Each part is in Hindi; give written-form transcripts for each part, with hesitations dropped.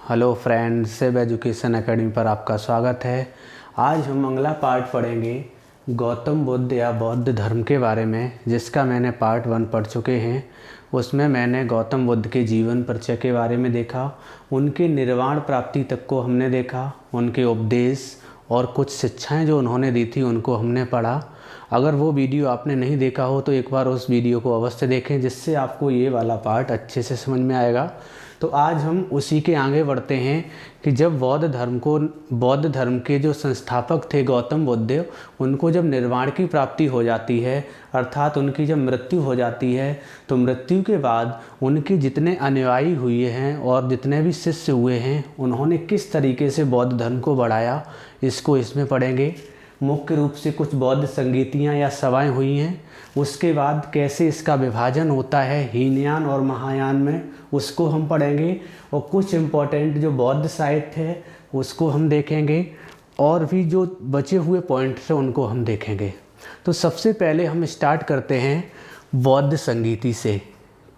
हेलो फ्रेंड्स, सेब एजुकेशन एकेडमी पर आपका स्वागत है। आज हम अगला पार्ट पढ़ेंगे गौतम बुद्ध या बौद्ध धर्म के बारे में, जिसका मैंने पार्ट 1 पढ़ चुके हैं। उसमें मैंने गौतम बुद्ध के जीवन परिचय के बारे में देखा, उनके निर्वाण प्राप्ति तक को हमने देखा, उनके उपदेश और कुछ शिक्षाएं जो उन्होंने दी थी उनको हमने पढ़ा। अगर वो वीडियो आपने नहीं देखा हो तो एक बार उस वीडियो को अवश्य देखें, जिससे आपको ये वाला पार्ट अच्छे से समझ में आएगा। तो आज हम उसी के आगे बढ़ते हैं कि जब बौद्ध धर्म के जो संस्थापक थे गौतम बुद्ध, उनको जब निर्वाण की प्राप्ति हो जाती है, अर्थात उनकी जब मृत्यु हो जाती है, तो मृत्यु के बाद उनके जितने अनुयायी हुए हैं और जितने भी शिष्य हुए हैं, उन्होंने किस तरीके से बौद्ध धर्म को बढ़ाया, इसको इसमें पढ़ेंगे। मुख्य रूप से कुछ बौद्ध संगीतियाँ या सभाएँ हुई हैं। उसके बाद कैसे इसका विभाजन होता है हीनयान और महायान में, उसको हम पढ़ेंगे। और कुछ इम्पोर्टेंट जो बौद्ध साहित्य है उसको हम देखेंगे, और भी जो बचे हुए पॉइंट्स हैं उनको हम देखेंगे। तो सबसे पहले हम स्टार्ट करते हैं बौद्ध संगीति से।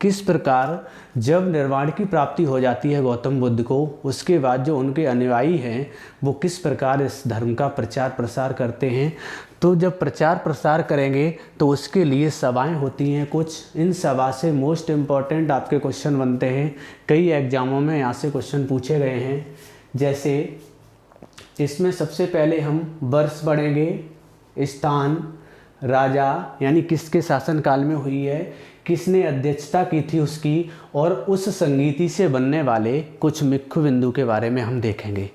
किस प्रकार जब निर्वाण की प्राप्ति हो जाती है गौतम बुद्ध को, उसके बाद जो उनके अनुयायी हैं वो किस प्रकार इस धर्म का प्रचार प्रसार करते हैं। तो जब प्रचार प्रसार करेंगे तो उसके लिए सभाएं होती हैं कुछ। इन सभा से मोस्ट इम्पॉर्टेंट आपके क्वेश्चन बनते हैं, कई एग्जामों में यहाँ से क्वेश्चन पूछे गए हैं। जैसे इसमें सबसे पहले हम वर्ष पढ़ेंगे, स्थान, राजा यानी किसके शासनकाल में हुई है, किसने अध्यक्षता की थी उसकी, और उस संगीति से बनने वाले कुछ मुख्य बिंदु के बारे में हम देखेंगे।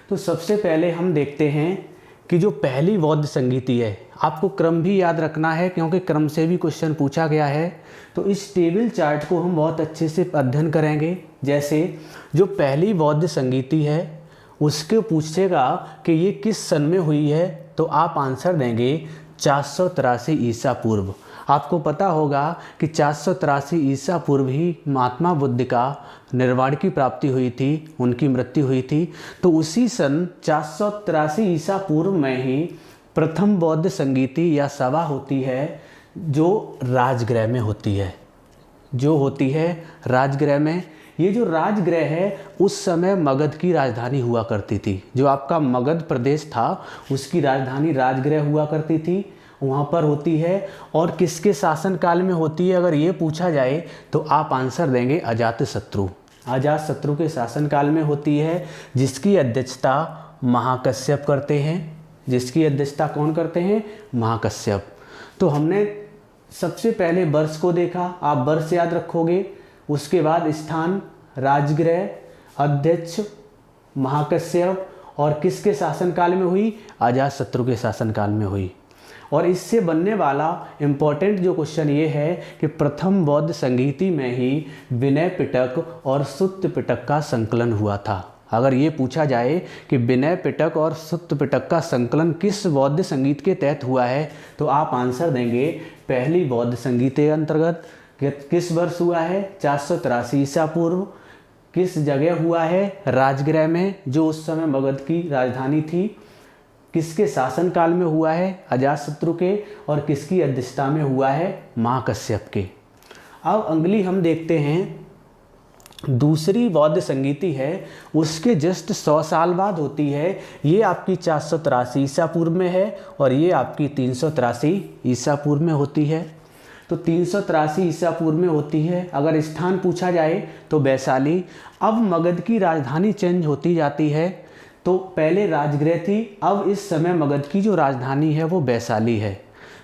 तो सबसे पहले हम देखते हैं कि जो पहली बौद्ध संगीति है, आपको क्रम भी याद रखना है क्योंकि क्रम से भी क्वेश्चन पूछा गया है। तो इस टेबल चार्ट को हम बहुत अच्छे से अध्ययन करेंगे। जैसे जो पहली बौद्ध संगीति है उसके पूछेगा कि ये किस सन में हुई है, तो आप आंसर देंगे 483 ईसा पूर्व। आपको पता होगा कि 483 ईसा पूर्व ही महात्मा बुद्ध का निर्वाण की प्राप्ति हुई थी, उनकी मृत्यु हुई थी। तो उसी सन 483 ईसा पूर्व में ही प्रथम बौद्ध संगीति या सभा होती है, जो राजगृह में होती है, जो होती है राजगृह में। ये जो राजगृह है उस समय मगध की राजधानी हुआ करती थी। जो आपका मगध प्रदेश था उसकी राजधानी राजगृह हुआ करती थी, वहाँ पर होती है। और किसके शासनकाल में होती है अगर ये पूछा जाए तो आप आंसर देंगे अजातशत्रु। अजातशत्रु के शासनकाल में होती है, जिसकी अध्यक्षता महाकश्यप करते हैं। जिसकी अध्यक्षता कौन करते हैं? महाकश्यप। तो हमने सबसे पहले वर्ष को देखा, आप वर्ष याद रखोगे। उसके बाद स्थान, राजगृह, अध्यक्ष, महाकश्यप, और किसके शासनकाल में हुई? अजातशत्रु के शासनकाल में हुई। और इससे बनने वाला इम्पोर्टेंट जो क्वेश्चन ये है कि प्रथम बौद्ध संगीति में ही विनय पिटक और सुत्त पिटक का संकलन हुआ था। अगर ये पूछा जाए कि विनय पिटक और सुत्त पिटक का संकलन किस बौद्ध संगीत के तहत हुआ है, तो आप आंसर देंगे पहली बौद्ध संगीत के अंतर्गत। किस वर्ष हुआ है? 483 ईसा पूर्व। किस जगह हुआ है? राजगृह में, जो उस समय मगध की राजधानी थी। किसके शासनकाल में हुआ है? अजातशत्रु के। और किसकी अध्यक्षता में हुआ है? महाकश्यप के। अब अगली हम देखते हैं दूसरी बौद्ध संगीति है, उसके जस्ट 100 साल बाद होती है। ये आपकी 483 ईसा पूर्व में है और ये आपकी 383 ईसा पूर्व में होती है। तो 383 ईसा पूर्व में होती है। अगर स्थान पूछा जाए तो वैशाली। अब मगध की राजधानी चेंज होती जाती है, तो पहले राजगृह थी, अब इस समय मगध की जो राजधानी है वो वैशाली है।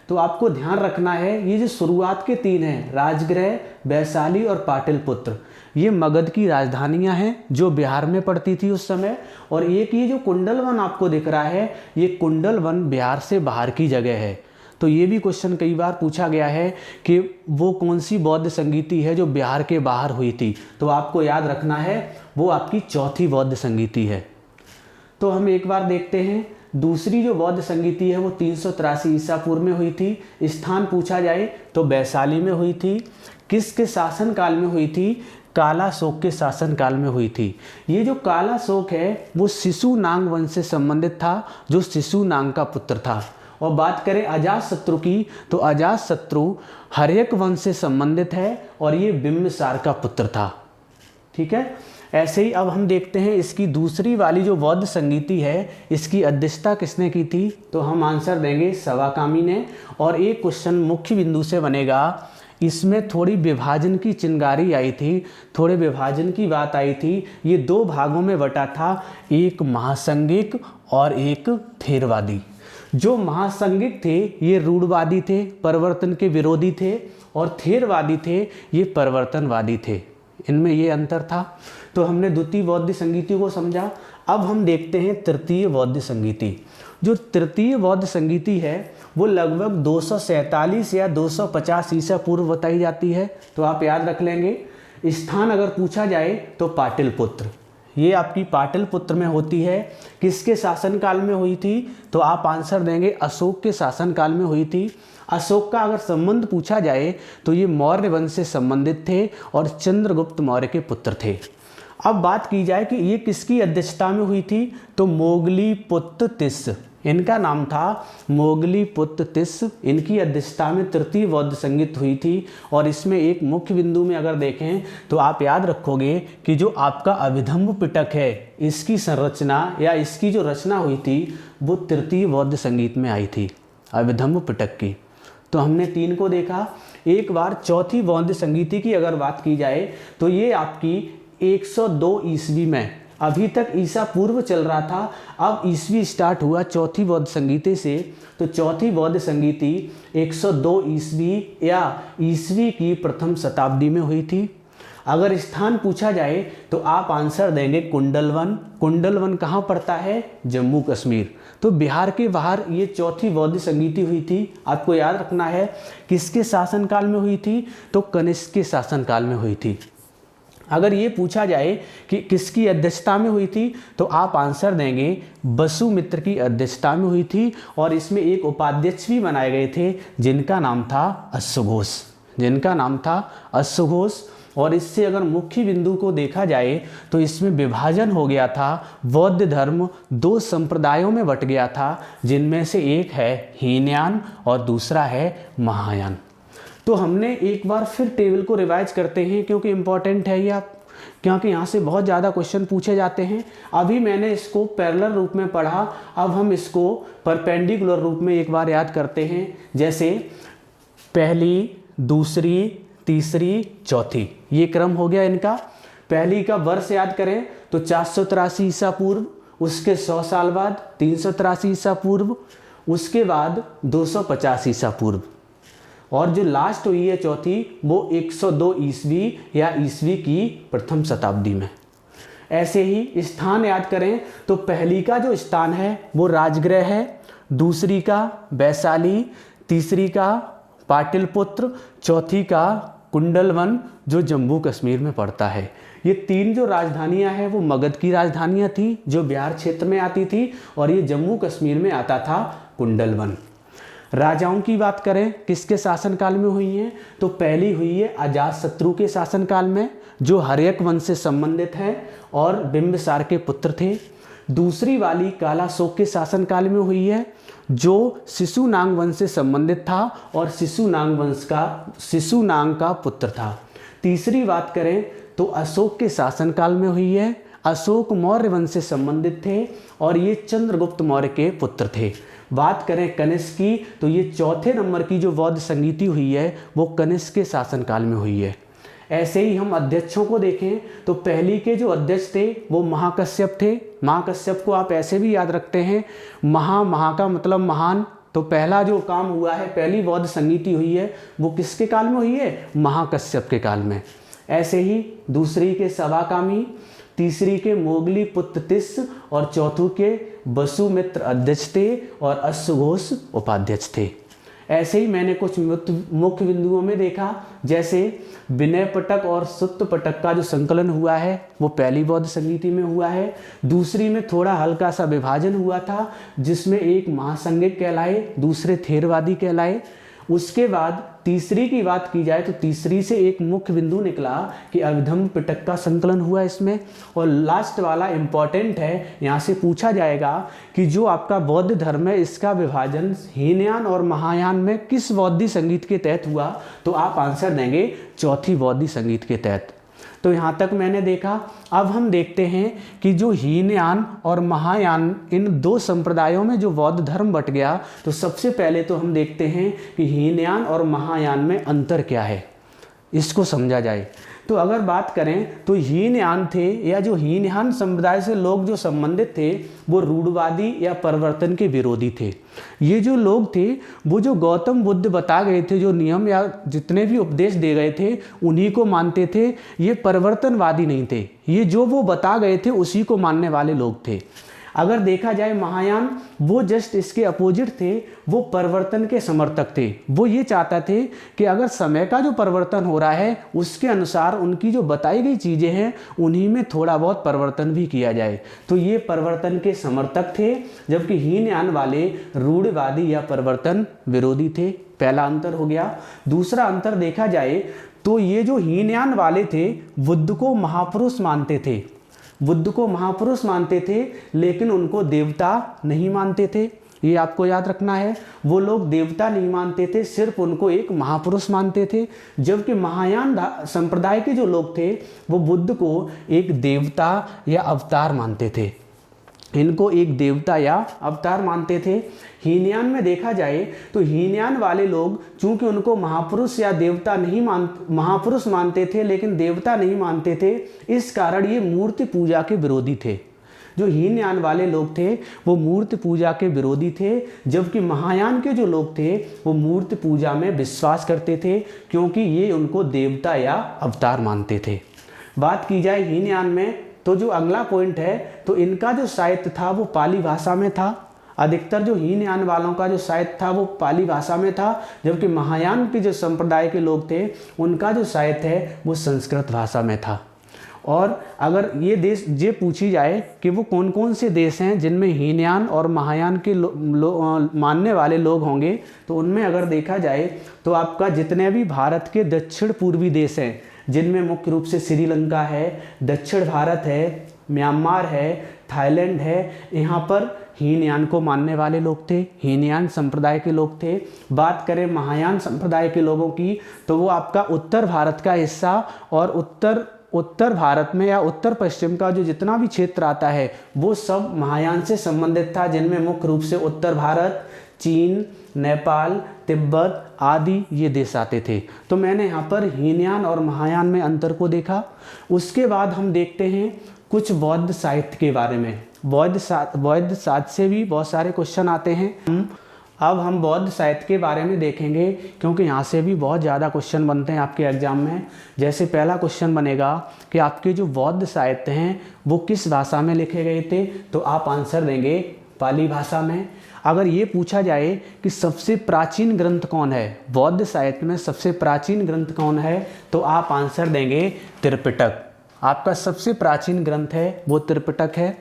तो आपको ध्यान रखना है, ये जो शुरुआत के 3 हैं, राजगृह, वैशाली और पाटलिपुत्र, ये मगध की राजधानियां हैं जो बिहार में पड़ती थी उस समय। और एक ये जो कुंडलवन आपको दिख रहा है, ये कुंडलवन बिहार से बाहर की जगह है। तो ये भी क्वेश्चन कई बार पूछा गया है कि वो कौन सी बौद्ध संगीति है जो बिहार के बाहर हुई थी, तो आपको याद रखना है वो आपकी चौथी बौद्ध संगीति है। तो हम एक बार देखते हैं दूसरी जो बौद्ध संगीति है वो 383 ईसा पूर्व में हुई थी। स्थान पूछा जाए तो वैशाली में हुई थी। किसके शासन काल में हुई थी? कालाशोक के शासन काल में हुई थी। ये जो कालाशोक है वो शिशुनाग वंश से संबंधित था, जो शिशुनाग का पुत्र था। और बात करें अजातशत्रु की, तो अजातशत्रु हर्यक वंश से संबंधित है और ये बिंबिसार का पुत्र था। ठीक है। ऐसे ही अब हम देखते हैं इसकी दूसरी वाली जो बौद्ध संगीति है, इसकी अध्यक्षता किसने की थी, तो हम आंसर देंगे सवाकामी ने। और एक क्वेश्चन मुख्य बिंदु से बनेगा, इसमें थोड़ी विभाजन की चिंगारी आई थी, थोड़े विभाजन की बात आई थी। ये दो भागों में बटा था, एक महासंगिक और एक थेरवादी। जो महासंगिक थे ये रूढ़वादी थे, परिवर्तन के विरोधी थे, और थेरवादी थे ये परिवर्तनवादी थे। इनमें ये अंतर था। तो हमने द्वितीय बौद्ध संगीति को समझा। अब हम देखते हैं तृतीय बौद्ध संगीति। जो तृतीय बौद्ध संगीति है वो लगभग 247 या 250 ईसा पूर्व बताई जाती है। तो आप याद रख लेंगे। स्थान अगर पूछा जाए तो पाटलिपुत्र, ये आपकी पाटलिपुत्र में होती है। किसके शासनकाल में हुई थी, तो आप आंसर देंगे अशोक के शासनकाल में हुई थी। अशोक का अगर संबंध पूछा जाए तो ये मौर्य वंश से संबंधित थे और चंद्रगुप्त मौर्य के पुत्र थे। अब बात की जाए कि ये किसकी अध्यक्षता में हुई थी, तो मोगलीपुत्र तिस्स, इनका नाम था मोगलीपुत्र तिस्स। इनकी अध्यक्षता में तृतीय बौद्ध संगीत हुई थी। और इसमें एक मुख्य बिंदु में अगर देखें तो आप याद रखोगे कि जो आपका अभिधम्म पिटक है, इसकी संरचना या इसकी जो रचना हुई थी वो तृतीय बौद्ध संगीत में आई थी, अभिधम्म पिटक की। तो हमने 3 को देखा। एक बार चौथी बौद्ध संगीति की अगर बात की जाए तो ये आपकी 102 ईस्वी में, अभी तक ईसा पूर्व चल रहा था, अब ईस्वी स्टार्ट हुआ चौथी बौद्ध संगीति से। तो चौथी बौद्ध संगीति 102 ईस्वी या ईस्वी की प्रथम शताब्दी में हुई थी। अगर स्थान पूछा जाए तो आप आंसर देंगे कुंडलवन। कुंडलवन कहाँ पड़ता है, जम्मू कश्मीर। तो बिहार के बाहर ये चौथी बौद्ध संगीति हुई थी। आपको याद रखना है किसके शासनकाल में हुई थी, तो कनिष्क के शासनकाल में हुई थी। अगर ये पूछा जाए कि किसकी अध्यक्षता में हुई थी तो आप आंसर देंगे वसुमित्र की अध्यक्षता में हुई थी। और इसमें एक उपाध्यक्ष भी बनाए गए थे जिनका नाम था अश्वघोष, जिनका नाम था अश्वघोष। और इससे अगर मुख्य बिंदु को देखा जाए तो इसमें विभाजन हो गया था। बौद्ध धर्म 2 संप्रदायों में बट गया था, जिनमें से एक है हीनयान और दूसरा है महायान। तो हमने एक बार फिर टेबल को रिवाइज करते हैं क्योंकि इम्पॉर्टेंट है ये आप, क्योंकि यहाँ से बहुत ज़्यादा क्वेश्चन पूछे जाते हैं। अभी मैंने इसको पैरेलल रूप में पढ़ा, अब हम इसको परपेंडिकुलर रूप में एक बार याद करते हैं। जैसे पहली, दूसरी, तीसरी, चौथी, ये क्रम हो गया इनका। पहली का वर्ष याद करें तो 483 ईसा पूर्व, उसके 100 साल बाद 383 ईसा पूर्व, उसके बाद 250 ईसा पूर्व, और जो लास्ट हुई है चौथी वो 102 ईस्वी या ईस्वी की प्रथम शताब्दी में। ऐसे ही स्थान याद करें तो पहली का जो स्थान है वो राजगृह है, दूसरी का वैशाली, तीसरी का पाटलिपुत्र, चौथी का कुंडलवन जो जम्मू कश्मीर में पड़ता है। ये 3 जो राजधानियां हैं वो मगध की राजधानियां थी जो बिहार क्षेत्र में आती थी, और ये जम्मू कश्मीर में आता था कुंडलवन। राजाओं की बात करें किसके शासनकाल में हुई हैं, तो पहली हुई है अजातशत्रु के शासनकाल में, जो हर्यक वंश से संबंधित हैं और बिंबिसार के पुत्र थे। दूसरी वाली कालाशोक के शासनकाल में हुई है, जो शिशुनाग वंश से संबंधित था और शिशुनाग का पुत्र था। तीसरी बात करें तो अशोक के शासनकाल में हुई है, अशोक मौर्य वंश से संबंधित थे और ये चंद्रगुप्त मौर्य के पुत्र थे। बात करें कनिष्क की तो ये चौथे नंबर की जो बौद्ध संगीति हुई है वो कनिष्क के शासनकाल में हुई है। ऐसे ही हम अध्यक्षों को देखें तो पहली के जो अध्यक्ष थे वो महाकश्यप थे। महाकश्यप को आप ऐसे भी याद रखते हैं, महा का मतलब महान। तो पहला जो काम हुआ है, पहली बौद्ध संगीति हुई है वो किसके काल में हुई है, महाकश्यप के काल में। ऐसे ही दूसरी के सवाकामी, तीसरी के मोगलीपुत्र तिस्स और चौथों के वसुमित्र अध्यक्ष थे और अश्वघोष उपाध्यक्ष थे। ऐसे ही मैंने कुछ मुख्य बिंदुओं में देखा, जैसे विनय पटक और सुत्त पटक का जो संकलन हुआ है वो पहली बौद्ध संगीति में हुआ है। दूसरी में थोड़ा हल्का सा विभाजन हुआ था, जिसमें एक महासंगिक कहलाए, दूसरे थेरवादी कहलाए। उसके बाद तीसरी की बात की जाए तो तीसरी से एक मुख्य बिंदु निकला कि अभिधम्म पिटक का संकलन हुआ इसमें। और लास्ट वाला इम्पॉर्टेंट है, यहाँ से पूछा जाएगा कि जो आपका बौद्ध धर्म है इसका विभाजन हीनयान और महायान में किस बौद्धी संगीत के तहत हुआ, तो आप आंसर देंगे चौथी बौद्धी संगीत के तहत। तो यहाँ तक मैंने देखा। अब हम देखते हैं कि जो हीनयान और महायान, इन दो संप्रदायों में जो बौद्ध धर्म बट गया, तो सबसे पहले तो हम देखते हैं कि हीनयान और महायान में अंतर क्या है, इसको समझा जाए। तो अगर बात करें तो हीनयान थे, या जो हीनयान संप्रदाय से लोग जो संबंधित थे, वो रूढ़वादी या परिवर्तन के विरोधी थे। ये जो लोग थे वो जो गौतम बुद्ध बता गए थे, जो नियम या जितने भी उपदेश दे गए थे, उन्हीं को मानते थे। ये परिवर्तनवादी नहीं थे, ये जो वो बता गए थे उसी को मानने वाले लोग थे। अगर देखा जाए महायान, वो जस्ट इसके अपोजिट थे, वो परिवर्तन के समर्थक थे। वो ये चाहता थे कि अगर समय का जो परिवर्तन हो रहा है उसके अनुसार उनकी जो बताई गई चीज़ें हैं उन्हीं में थोड़ा बहुत परिवर्तन भी किया जाए। तो ये परिवर्तन के समर्थक थे, जबकि हीनयान वाले रूढ़वादी या परिवर्तन विरोधी थे। पहला अंतर हो गया। दूसरा अंतर देखा जाए तो ये जो हीनयान वाले थे बुद्ध को महापुरुष मानते थे, बुद्ध को महापुरुष मानते थे, लेकिन उनको देवता नहीं मानते थे। ये आपको याद रखना है, वो लोग देवता नहीं मानते थे, सिर्फ उनको एक महापुरुष मानते थे। जबकि महायान संप्रदाय के जो लोग थे वो बुद्ध को एक देवता या अवतार मानते थे, इनको एक देवता या अवतार मानते थे। हीनयान में देखा जाए तो हीनयान वाले लोग चूंकि उनको महापुरुष या देवता नहीं महापुरुष मानते थे लेकिन देवता नहीं मानते थे, इस कारण ये मूर्ति पूजा के विरोधी थे। जो हीनयान वाले लोग थे वो मूर्ति पूजा के विरोधी थे, जबकि महायान के जो लोग थे वो मूर्ति पूजा में विश्वास करते थे, क्योंकि ये उनको देवता या अवतार मानते थे। बात की जाए हीनयान में, तो जो अगला पॉइंट है, तो इनका जो साहित्य था वो पाली भाषा में था। अधिकतर जो हीनयान वालों का जो साहित्य था वो पाली भाषा में था, जबकि महायान के जो संप्रदाय के लोग थे उनका जो साहित्य है वो संस्कृत भाषा में था। और अगर ये देश ये पूछी जाए कि वो कौन कौन से देश हैं जिनमें हीनयान और महायान के मानने वाले लोग होंगे, तो उनमें अगर देखा जाए तो आपका जितने भी भारत के दक्षिण पूर्वी देश हैं, जिनमें मुख्य रूप से श्रीलंका है, दक्षिण भारत है, म्यांमार है, थाईलैंड है, यहाँ पर हीनयान को मानने वाले लोग थे, हीनयान संप्रदाय के लोग थे। बात करें महायान संप्रदाय के लोगों की, तो वो आपका उत्तर भारत का हिस्सा और उत्तर भारत में या उत्तर पश्चिम का जो जितना भी क्षेत्र आता है वो सब महायान से संबंधित था, जिनमें मुख्य रूप से उत्तर भारत, चीन, नेपाल, तिब्बत आदि ये देश आते थे। तो मैंने यहाँ पर हीनयान और महायान में अंतर को देखा। उसके बाद हम देखते हैं कुछ बौद्ध साहित्य के बारे में। बौद्ध साहित्य से भी बहुत सारे क्वेश्चन आते हैं। अब हम बौद्ध साहित्य के बारे में देखेंगे, क्योंकि यहाँ से भी बहुत ज़्यादा क्वेश्चन बनते हैं आपके एग्जाम में। जैसे पहला क्वेश्चन बनेगा कि आपके जो बौद्ध साहित्य हैं वो किस भाषा में लिखे गए थे, तो आप आंसर देंगे पाली भाषा में। अगर ये पूछा जाए कि सबसे प्राचीन ग्रंथ कौन है, बौद्ध साहित्य में सबसे प्राचीन ग्रंथ कौन है, तो आप आंसर देंगे त्रिपिटक। आपका सबसे प्राचीन ग्रंथ है वो त्रिपिटक है।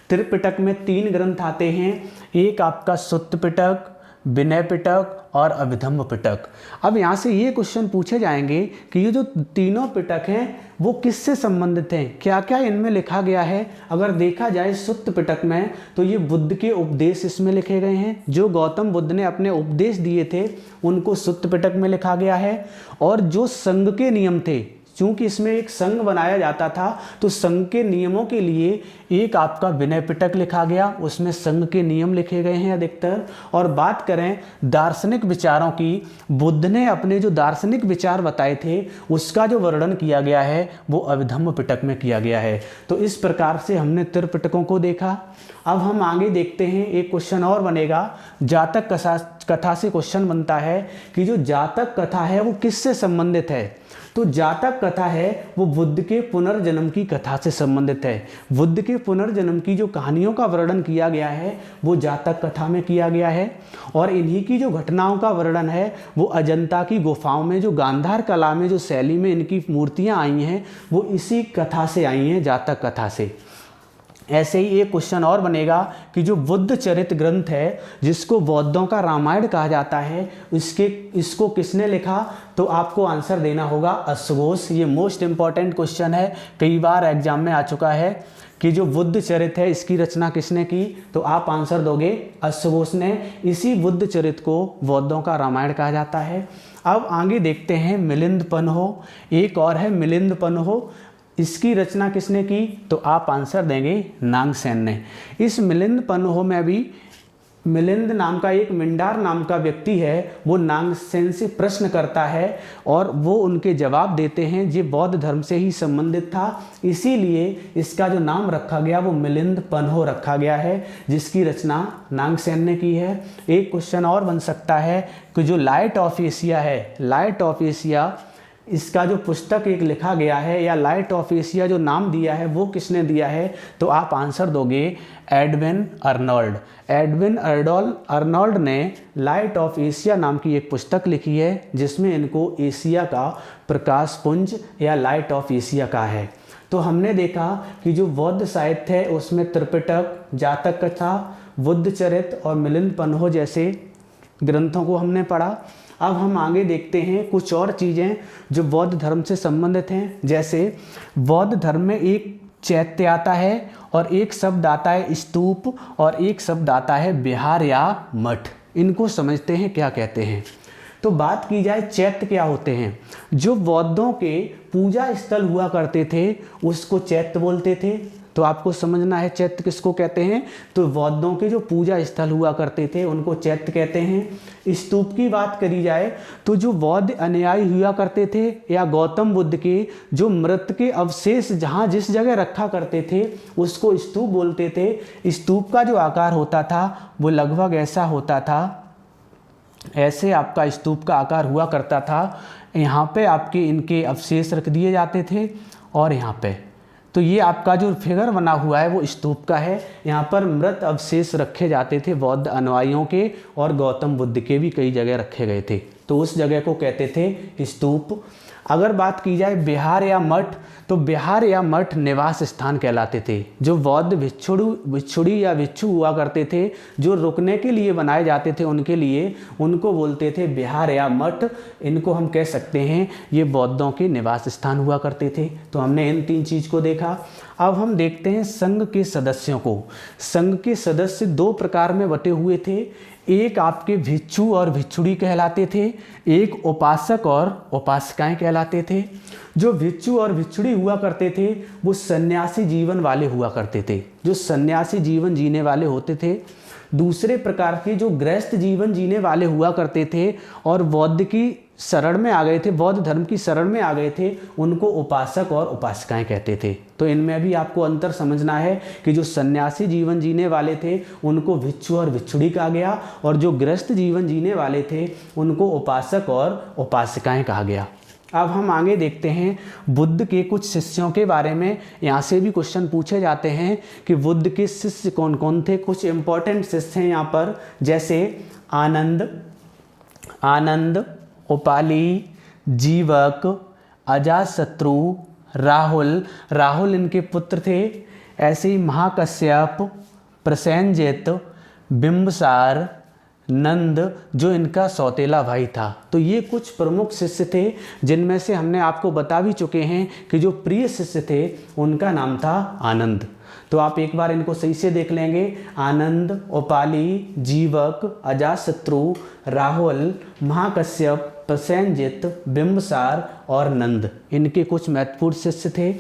त्रिपिटक में 3 ग्रंथ आते हैं, एक आपका सुत्त पिटक, विनय पिटक और अभिधम्म पिटक। अब यहाँ से ये क्वेश्चन पूछे जाएंगे कि ये जो तीनों पिटक हैं वो किससे संबंधित हैं, क्या क्या इनमें लिखा गया है। अगर देखा जाए सुत्त पिटक में, तो ये बुद्ध के उपदेश इसमें लिखे गए हैं, जो गौतम बुद्ध ने अपने उपदेश दिए थे उनको सुत्त पिटक में लिखा गया है। और जो संघ के नियम थे, चूंकि इसमें एक संघ बनाया जाता था, तो संघ के नियमों के लिए एक आपका विनय पिटक लिखा गया, उसमें संघ के नियम लिखे गए हैं अधिकतर। और बात करें दार्शनिक विचारों की, बुद्ध ने अपने जो दार्शनिक विचार बताए थे उसका जो वर्णन किया गया है वो अभिधम्म पिटक में किया गया है। तो इस प्रकार से हमने त्रिपिटकों को देखा। अब हम आगे देखते हैं, एक क्वेश्चन और बनेगा, जातक कथा से क्वेश्चन बनता है कि जो जातक कथा है वो किससे संबंधित है। तो जातक कथा है वो बुद्ध के पुनर्जन्म की कथा से संबंधित है। बुद्ध के पुनर्जन्म की जो कहानियों का वर्णन किया गया है वो जातक कथा में किया गया है। और इन्हीं की जो घटनाओं का वर्णन है वो अजंता की गुफाओं में जो गांधार कला में जो शैली में इनकी मूर्तियां आई हैं वो इसी कथा से आई हैं, जातक कथा से। ऐसे ही एक क्वेश्चन और बनेगा कि जो बुद्ध चरित ग्रंथ है जिसको बौद्धों का रामायण कहा जाता है, इसको किसने लिखा, तो आपको आंसर देना होगा अश्वघोष। ये मोस्ट इंपॉर्टेंट क्वेश्चन है, कई बार एग्जाम में आ चुका है कि जो बुद्ध चरित है इसकी रचना किसने की, तो आप आंसर दोगे अश्वघोष ने। इसी बुद्ध चरित को बौद्धों का रामायण कहा जाता है। अब आगे देखते हैं मिलिंद पन्हो, एक और है मिलिंद पन्हो। इसकी रचना किसने की? तो आप आंसर देंगे नागसेन ने। इस मिलिंद पन्हो में भी मिलिंद नाम का एक मिंडार नाम का व्यक्ति है, वो नागसेन से प्रश्न करता है और वो उनके जवाब देते हैं। ये बौद्ध धर्म से ही संबंधित था, इसीलिए इसका जो नाम रखा गया वो मिलिंद पन्हो रखा गया है, जिसकी रचना नागसेन ने की है। एक क्वेश्चन और बन सकता है कि जो लाइट ऑफ एशिया है, लाइट ऑफ एशिया, इसका जो पुस्तक एक लिखा गया है या लाइट ऑफ एशिया जो नाम दिया है वो किसने दिया है? तो आप आंसर दोगे एडविन अर्नोल्ड। एडविन अर्नोल्ड ने लाइट ऑफ एशिया नाम की एक पुस्तक लिखी है, जिसमें इनको एशिया का प्रकाश पुंज या लाइट ऑफ एशिया का है। तो हमने देखा कि जो बौद्ध साहित्य है उसमें त्रिपिटक, जातक कथा, बुद्ध चरित्र और मिलिंद पन्हो जैसे ग्रंथों को हमने पढ़ा। अब हम आगे देखते हैं कुछ और चीज़ें जो बौद्ध धर्म से संबंधित हैं। जैसे बौद्ध धर्म में एक चैत्य आता है और एक शब्द आता है स्तूप और एक शब्द आता है विहार या मठ। इनको समझते हैं क्या कहते हैं। तो बात की जाए चैत्य क्या होते हैं। जो बौद्धों के पूजा स्थल हुआ करते थे उसको चैत्य बोलते थे। तो आपको समझना है चैत्य किसको कहते हैं। तो बौद्धों के जो पूजा स्थल हुआ करते थे उनको चैत्य कहते हैं। स्तूप की बात करी जाए तो जो बौद्ध अनुयायी हुआ करते थे या गौतम बुद्ध के जो मृत के अवशेष जहाँ जिस जगह रखा करते थे उसको स्तूप बोलते थे। स्तूप का जो आकार होता था वो लगभग ऐसा होता था, ऐसे आपका स्तूप का आकार हुआ करता था। यहाँ पे आपके इनके अवशेष रख दिए जाते थे और यहाँ पे, तो ये आपका जो फिगर बना हुआ है वो स्तूप का है। यहाँ पर मृत अवशेष रखे जाते थे बौद्ध अनुयायियों के, और गौतम बुद्ध के भी कई जगह रखे गए थे, तो उस जगह को कहते थे स्तूप। अगर बात की जाए विहार या मठ, तो विहार या मठ निवास स्थान कहलाते थे। जो बौद्ध भिक्षुड़ी या भिक्षु हुआ करते थे जो रुकने के लिए बनाए जाते थे उनके लिए, उनको बोलते थे विहार या मठ। इनको हम कह सकते हैं ये बौद्धों के निवास स्थान हुआ करते थे। तो हमने इन 3 चीज़ को देखा। अब हम देखते हैं संघ के सदस्यों को। संघ के सदस्य 2 प्रकार में बटे हुए थे। एक आपके भिक्षु और भिक्षुड़ी कहलाते थे, एक उपासक और उपासिकाएं कहलाते थे। जो भिक्षु और भिक्षुड़ी हुआ करते थे वो सन्यासी जीवन वाले हुआ करते थे, जो सन्यासी जीवन जीने वाले होते थे। दूसरे प्रकार के जो गृहस्थ जीवन जीने वाले हुआ करते थे और बौद्ध की शरण में आ गए थे, बौद्ध धर्म की शरण में आ गए थे, उनको उपासक और उपासिकाएं कहते थे। तो इनमें भी आपको अंतर समझना है कि जो सन्यासी जीवन जीने वाले थे उनको भिक्षु और भिक्षुड़ी कहा गया, और जो गृहस्थ जीवन जीने वाले थे उनको उपासक और उपासिकाएं कहा गया। अब हम आगे देखते हैं बुद्ध के कुछ शिष्यों के बारे में। यहाँ से भी क्वेश्चन पूछे जाते हैं कि बुद्ध के शिष्य कौन कौन थे। कुछ इंपॉर्टेंट शिष्य हैं यहाँ पर, जैसे आनंद, उपाली, जीवक, अजातशत्रु, राहुल इनके पुत्र थे। ऐसे ही महाकश्यप, प्रसेनजित, बिंबसार, नंद जो इनका सौतेला भाई था। तो ये कुछ प्रमुख शिष्य थे जिनमें से हमने आपको बता भी चुके हैं कि जो प्रिय शिष्य थे उनका नाम था आनंद। तो आप एक बार इनको सही से देख लेंगे। आनंद, उपाली, जीवक, अजातशत्रु, राहुल, महाकश्यप, प्रसेनजित, बिंबसार और नंद, इनके कुछ महत्वपूर्ण शिष्य थे।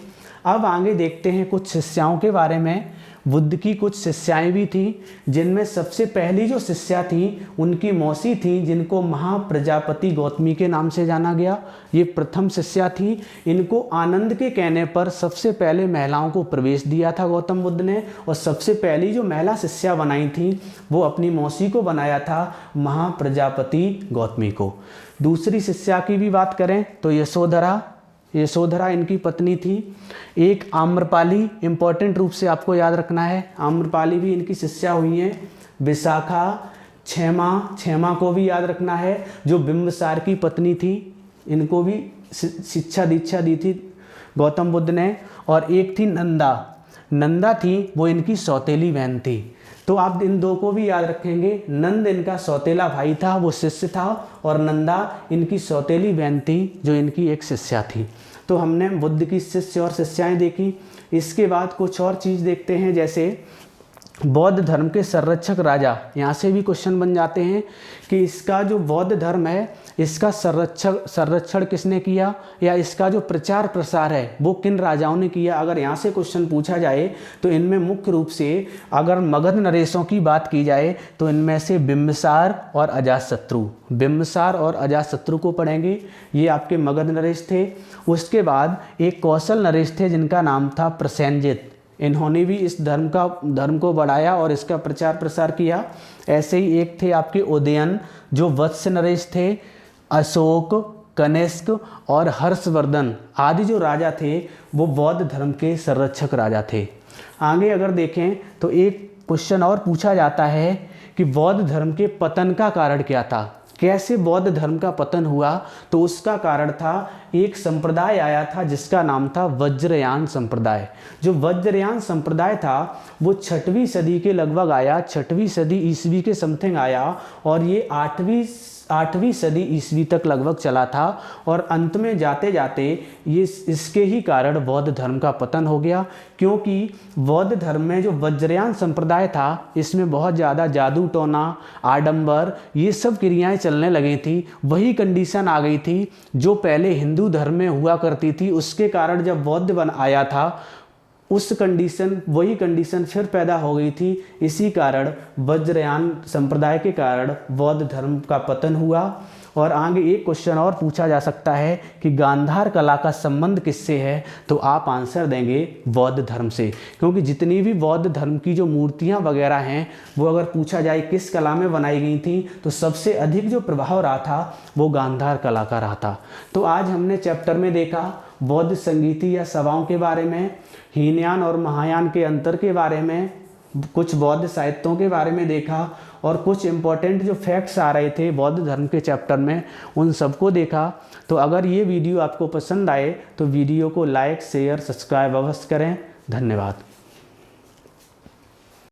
अब आगे देखते हैं कुछ शिष्याओं के बारे में। बुद्ध की कुछ शिष्याएं भी थी, जिनमें सबसे पहली जो शिष्या थी उनकी मौसी थी, जिनको महाप्रजापति गौतमी के नाम से जाना गया। ये प्रथम शिष्या थी। इनको आनंद के कहने पर सबसे पहले महिलाओं को प्रवेश दिया था गौतम बुद्ध ने, और सबसे पहली जो महिला शिष्या बनाई थी वो अपनी मौसी को बनाया था, महाप्रजापति गौतमी को। दूसरी शिष्या की भी बात करें तो यशोधरा इनकी पत्नी थी। एक आम्रपाली, इंपॉर्टेंट रूप से आपको याद रखना है, आम्रपाली भी इनकी शिष्या हुई हैं। विशाखा, क्षेमा को भी याद रखना है, जो बिंबसार की पत्नी थी। इनको भी शिक्षा दीक्षा दी थी गौतम बुद्ध ने। और एक थी नंदा थी, वो इनकी सौतेली बहन थी। तो आप इन 2 को भी याद रखेंगे। नंद इनका सौतेला भाई था, वो शिष्य था, और नंदा इनकी सौतेली बहन थी जो इनकी एक शिष्या थी। तो हमने बुद्ध की शिष्य और शिष्याएं देखी। इसके बाद कुछ और चीज़ देखते हैं, जैसे बौद्ध धर्म के संरक्षक राजा, यहाँ से भी क्वेश्चन बन जाते हैं कि इसका जो बौद्ध धर्म है इसका संरक्षण किसने किया, या इसका जो प्रचार प्रसार है वो किन राजाओं ने किया। अगर यहाँ से क्वेश्चन पूछा जाए तो इनमें मुख्य रूप से अगर मगध नरेशों की बात की जाए तो इनमें से बिंबिसार और अजातशत्रु, बिंबिसार और अजातशत्रु को पढ़ेंगे, ये आपके मगध नरेश थे। उसके बाद एक कौशल नरेश थे जिनका नाम था प्रसेनजित, इन्होंने भी इस धर्म को बढ़ाया और इसका प्रचार प्रसार किया। ऐसे ही एक थे आपके उदयन जो वत्स नरेश थे, अशोक, कनिष्क और हर्षवर्धन आदि जो राजा थे वो बौद्ध धर्म के संरक्षक राजा थे। आगे अगर देखें तो एक क्वेश्चन और पूछा जाता है कि बौद्ध धर्म के पतन का कारण क्या था, कैसे बौद्ध धर्म का पतन हुआ। तो उसका कारण था एक संप्रदाय आया था जिसका नाम था वज्रयान संप्रदाय। जो वज्रयान संप्रदाय था वो 6वीं सदी के लगभग आया, 6वीं सदी ईस्वी के समथिंग आया और ये 8वीं सदी ईस्वी तक लगभग चला था और अंत में जाते जाते ये इसके ही कारण बौद्ध धर्म का पतन हो गया, क्योंकि बौद्ध धर्म में जो वज्रयान संप्रदाय था इसमें बहुत ज़्यादा जादू टोना, आडंबर, ये सब क्रियाएं चलने लगी थी। वही कंडीशन आ गई थी जो पहले हिंदू धर्म में हुआ करती थी, उसके कारण जब बौद्ध आया था वही कंडीशन फिर पैदा हो गई थी। इसी कारण वज्रयान संप्रदाय के कारण बौद्ध धर्म का पतन हुआ। और आगे एक क्वेश्चन और पूछा जा सकता है कि गांधार कला का संबंध किससे है, तो आप आंसर देंगे बौद्ध धर्म से, क्योंकि जितनी भी बौद्ध धर्म की जो मूर्तियां वगैरह हैं वो अगर पूछा जाए किस कला में बनाई गई थी तो सबसे अधिक जो प्रभाव रहा था वो गांधार कला का रहा था। तो आज हमने चैप्टर में देखा बौद्ध संगीति या सभाओं के बारे में, हीनयान और महायान के अंतर के बारे में, कुछ बौद्ध साहित्यों के बारे में देखा और कुछ इम्पोर्टेंट जो फैक्ट्स आ रहे थे बौद्ध धर्म के चैप्टर में उन सबको देखा। तो अगर ये वीडियो आपको पसंद आए तो वीडियो को लाइक, शेयर, सब्सक्राइब अवश्य करें। धन्यवाद।